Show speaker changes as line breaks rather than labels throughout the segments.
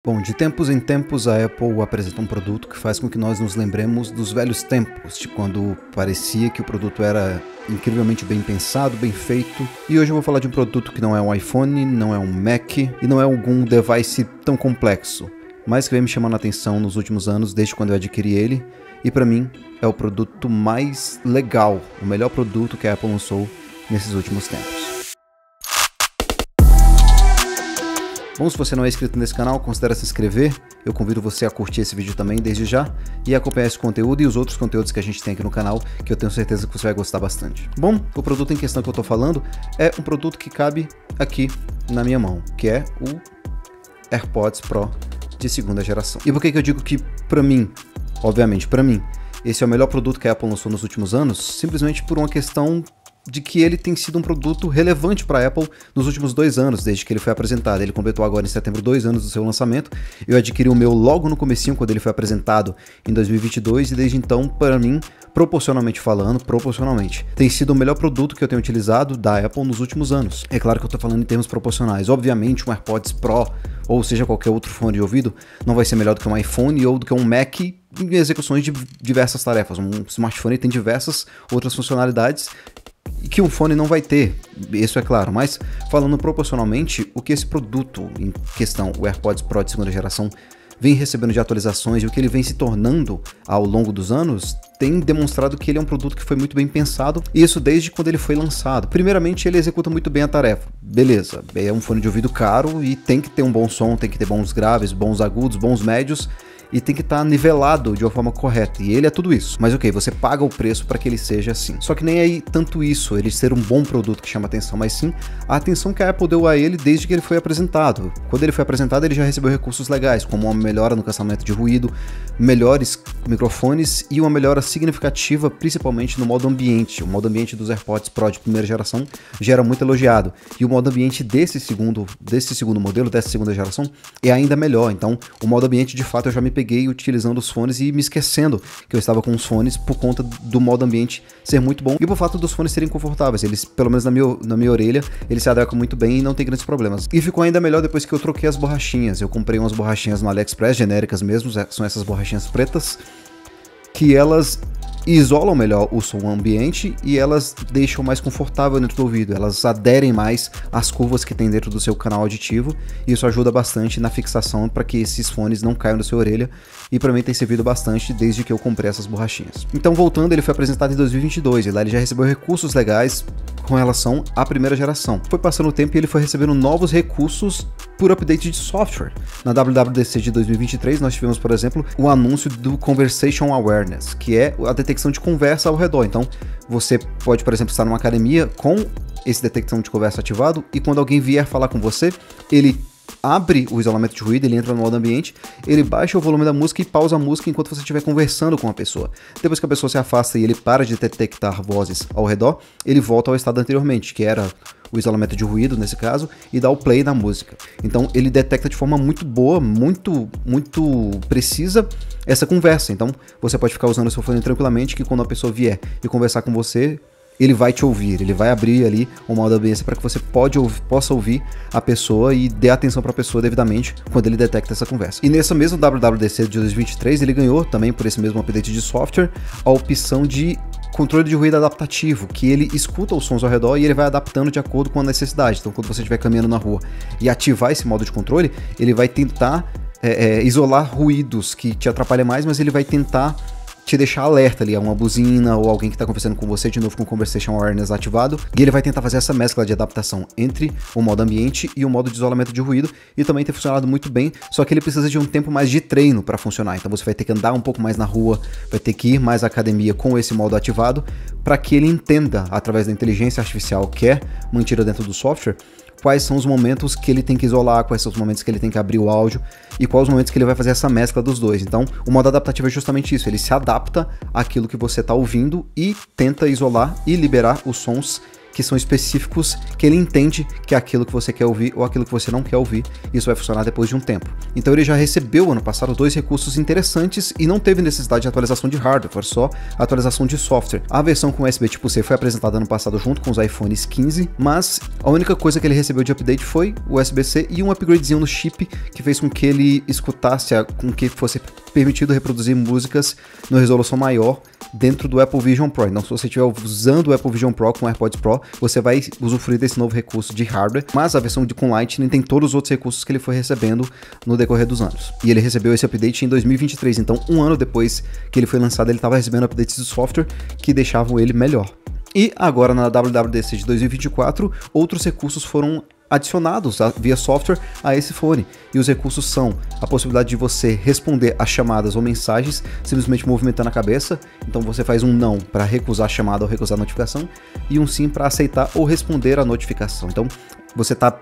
Bom, de tempos em tempos a Apple apresenta um produto que faz com que nós nos lembremos dos velhos tempos, de quando parecia que o produto era incrivelmente bem pensado, bem feito. E hoje eu vou falar de um produto que não é um iPhone, não é um Mac e não é algum device tão complexo, mas que vem me chamando a atenção nos últimos anos, desde quando eu adquiri ele, e para mim é o produto mais legal, o melhor produto que a Apple lançou nesses últimos tempos. Bom, se você não é inscrito nesse canal, considere se inscrever. Eu convido você a curtir esse vídeo também desde já e acompanhar esse conteúdo e os outros conteúdos que a gente tem aqui no canal, que eu tenho certeza que você vai gostar bastante. Bom, o produto em questão que eu tô falando é um produto que cabe aqui na minha mão, que é o AirPods Pro de segunda geração. E por que eu digo que, pra mim, obviamente pra mim, esse é o melhor produto que a Apple lançou nos últimos anos? Simplesmente por uma questão de que ele tem sido um produto relevante para a Apple nos últimos 2 anos, desde que ele foi apresentado. Ele completou agora em setembro 2 anos do seu lançamento. Eu adquiri o meu logo no comecinho, quando ele foi apresentado em 2022, e desde então, para mim, proporcionalmente falando, tem sido o melhor produto que eu tenho utilizado da Apple nos últimos anos. É claro que eu estou falando em termos proporcionais. Obviamente, um AirPods Pro, ou seja, qualquer outro fone de ouvido, não vai ser melhor do que um iPhone ou do que um Mac em execuções de diversas tarefas. Um smartphone tem diversas outras funcionalidades que um fone não vai ter, isso é claro, mas falando proporcionalmente, o que esse produto em questão, o AirPods Pro de segunda geração, vem recebendo de atualizações e o que ele vem se tornando ao longo dos anos, tem demonstrado que ele é um produto que foi muito bem pensado, e isso desde quando ele foi lançado. Primeiramente, ele executa muito bem a tarefa, beleza, é um fone de ouvido caro e tem que ter um bom som, tem que ter bons graves, bons agudos, bons médios, e tem que estar nivelado de uma forma correta, e ele é tudo isso. Mas ok, você paga o preço para que ele seja assim. Só que nem aí tanto isso, ele ser um bom produto que chama atenção, mas sim a atenção que a Apple deu a ele desde que ele foi apresentado. Quando ele foi apresentado, ele já recebeu recursos legais, como uma melhora no cancelamento de ruído, melhores microfones e uma melhora significativa, principalmente no modo ambiente. O modo ambiente dos AirPods Pro de primeira geração já era muito elogiado, e o modo ambiente desse segundo modelo, dessa segunda geração, é ainda melhor. Então, o modo ambiente, de fato, eu já me peguei utilizando os fones e me esquecendo que eu estava com os fones por conta do modo ambiente ser muito bom e por fato dos fones serem confortáveis. Eles, pelo menos na minha orelha, eles se adequam muito bem e não tem grandes problemas. E ficou ainda melhor depois que eu troquei as borrachinhas. Eu comprei umas borrachinhas no AliExpress, genéricas mesmo, são essas borrachinhas pretas, que elas isolam melhor o som ambiente e elas deixam mais confortável dentro do ouvido, elas aderem mais às curvas que tem dentro do seu canal auditivo, e isso ajuda bastante na fixação para que esses fones não caiam da sua orelha, e para mim tem servido bastante desde que eu comprei essas borrachinhas. Então, voltando, ele foi apresentado em 2022 e lá ele já recebeu recursos legais com relação à primeira geração. Foi passando o tempo e ele foi recebendo novos recursos por update de software. Na WWDC de 2023 nós tivemos, por exemplo, o anúncio do Conversation Awareness, que é a detecção de conversa ao redor. Então, você pode, por exemplo, estar numa academia com esse detecção de conversa ativado, e quando alguém vier falar com você, ele abre o isolamento de ruído, ele entra no modo ambiente, ele baixa o volume da música e pausa a música enquanto você estiver conversando com a pessoa. Depois que a pessoa se afasta e ele para de detectar vozes ao redor, ele volta ao estado anteriormente, que era o isolamento de ruído nesse caso, e dá o play na música. Então ele detecta de forma muito boa, muito precisa essa conversa. Então você pode ficar usando o seu fone tranquilamente, que quando a pessoa vier e conversar com você, ele vai te ouvir, ele vai abrir ali o modo ambiente para que você possa ouvir a pessoa e dê atenção para a pessoa devidamente quando ele detecta essa conversa. E nessa mesma WWDC de 2023, ele ganhou também, por esse mesmo update de software, a opção de controle de ruído adaptativo, que ele escuta os sons ao redor e ele vai adaptando de acordo com a necessidade. Então, quando você estiver caminhando na rua e ativar esse modo de controle, ele vai tentar isolar ruídos que te atrapalham mais, mas ele vai tentar te deixar alerta ali, a uma buzina ou alguém que está conversando com você, de novo com o Conversation Awareness ativado, e ele vai tentar fazer essa mescla de adaptação entre o modo ambiente e o modo de isolamento de ruído, e também tem funcionado muito bem, só que ele precisa de um tempo mais de treino para funcionar. Então você vai ter que andar um pouco mais na rua, vai ter que ir mais à academia com esse modo ativado, para que ele entenda, através da inteligência artificial que é mantida dentro do software, quais são os momentos que ele tem que isolar, quais são os momentos que ele tem que abrir o áudio e quais os momentos que ele vai fazer essa mescla dos dois. Então, o modo adaptativo é justamente isso, ele se adapta àquilo que você está ouvindo e tenta isolar e liberar os sons que são específicos, que ele entende que é aquilo que você quer ouvir ou aquilo que você não quer ouvir. Isso vai funcionar depois de um tempo. Então ele já recebeu ano passado 2 recursos interessantes e não teve necessidade de atualização de hardware, foi só atualização de software. A versão com USB tipo C foi apresentada ano passado junto com os iPhones 15, mas a única coisa que ele recebeu de update foi o USB-C e um upgradezinho no chip que fez com que ele escutasse, com que fosse permitido reproduzir músicas numa resolução maior dentro do Apple Vision Pro. Então, se você estiver usando o Apple Vision Pro com o AirPods Pro, você vai usufruir desse novo recurso de hardware, mas a versão com Lightning tem todos os outros recursos que ele foi recebendo no decorrer dos anos. E ele recebeu esse update em 2023, então um ano depois que ele foi lançado, ele estava recebendo updates de software que deixavam ele melhor. E agora na WWDC de 2024, outros recursos foram adicionados via software a esse fone. E os recursos são a possibilidade de você responder a chamadas ou mensagens simplesmente movimentando a cabeça. Então você faz um não para recusar a chamada ou recusar a notificação e um sim para aceitar ou responder a notificação. Então você está,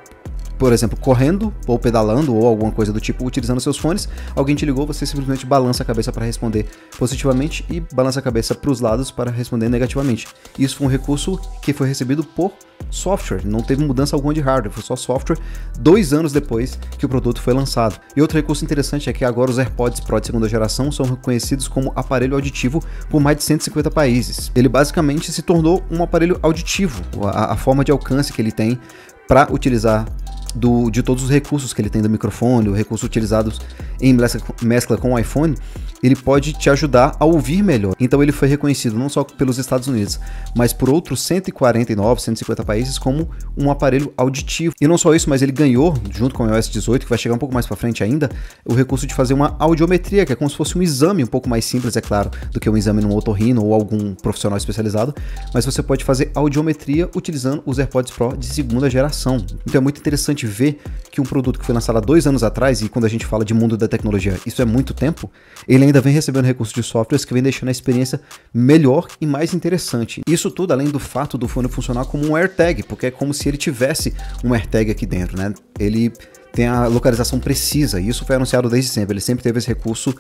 por exemplo, correndo ou pedalando ou alguma coisa do tipo, utilizando seus fones, alguém te ligou, você simplesmente balança a cabeça para responder positivamente e balança a cabeça para os lados para responder negativamente. Isso foi um recurso que foi recebido por software, não teve mudança alguma de hardware, foi só software 2 anos depois que o produto foi lançado. E outro recurso interessante é que agora os AirPods Pro de segunda geração são reconhecidos como aparelho auditivo por mais de 150 países. Ele basicamente se tornou um aparelho auditivo, a forma de alcance que ele tem para utilizar de todos os recursos que ele tem do microfone, os recursos utilizados em mescla com o iPhone, ele pode te ajudar a ouvir melhor. Então ele foi reconhecido não só pelos Estados Unidos, mas por outros 149, 150 países como um aparelho auditivo. E não só isso, mas ele ganhou, junto com o iOS 18, que vai chegar um pouco mais para frente ainda, o recurso de fazer uma audiometria, que é como se fosse um exame um pouco mais simples, é claro, do que um exame num otorrino ou algum profissional especializado, mas você pode fazer audiometria utilizando os AirPods Pro de segunda geração. Então é muito interessante ver que um produto que foi lançado há 2 anos atrás, e quando a gente fala de mundo da tecnologia, isso é muito tempo, ele ainda vem recebendo recursos de softwares que vem deixando a experiência melhor e mais interessante. Isso tudo além do fato do fone funcionar como um AirTag, porque é como se ele tivesse um AirTag aqui dentro, né? Ele tem a localização precisa, e isso foi anunciado desde sempre, ele sempre teve esse recurso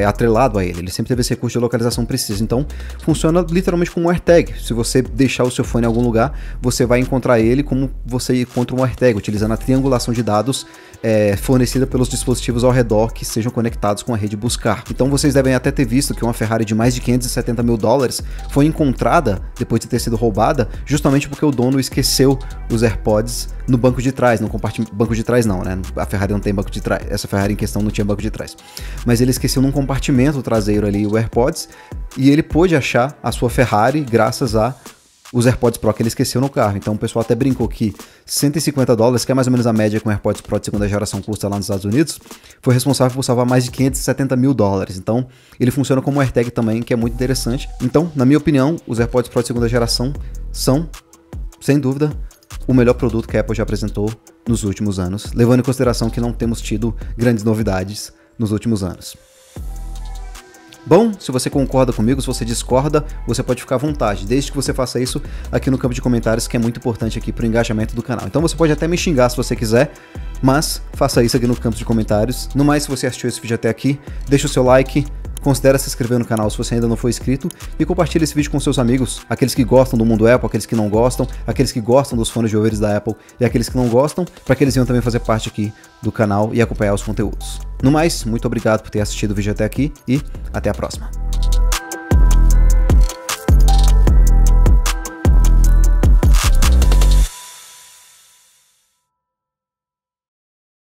atrelado a ele sempre teve esse recurso de localização precisa, então funciona literalmente como um AirTag. Se você deixar o seu fone em algum lugar, você vai encontrar ele como você encontra um AirTag, utilizando a triangulação de dados fornecida pelos dispositivos ao redor que sejam conectados com a rede Buscar. Então vocês devem até ter visto que uma Ferrari de mais de 570 mil dólares foi encontrada depois de ter sido roubada, justamente porque o dono esqueceu os AirPods no banco de trás, no compartimento, banco de trás não, né? A Ferrari não tem banco de trás, essa Ferrari em questão não tinha banco de trás, mas ele esqueceu num compartimento traseiro ali o AirPods, e ele pôde achar a sua Ferrari graças a os AirPods Pro que ele esqueceu no carro. Então o pessoal até brincou que 150 dólares, que é mais ou menos a média que um AirPods Pro de segunda geração custa lá nos Estados Unidos, foi responsável por salvar mais de 570 mil dólares. Então ele funciona como um AirTag também, que é muito interessante. Então, na minha opinião, os AirPods Pro de segunda geração são, sem dúvida, o melhor produto que a Apple já apresentou nos últimos anos, levando em consideração que não temos tido grandes novidades nos últimos anos. Bom, se você concorda comigo, se você discorda, você pode ficar à vontade, desde que você faça isso aqui no campo de comentários, que é muito importante aqui para o engajamento do canal. Então você pode até me xingar se você quiser, mas faça isso aqui no campo de comentários. No mais, se você assistiu esse vídeo até aqui, deixa o seu like, considere se inscrever no canal se você ainda não for inscrito e compartilhe esse vídeo com seus amigos, aqueles que gostam do mundo Apple, aqueles que não gostam, aqueles que gostam dos fones de ouvidos da Apple e aqueles que não gostam, para que eles venham também fazer parte aqui do canal e acompanhar os conteúdos. No mais, muito obrigado por ter assistido o vídeo até aqui e até a próxima.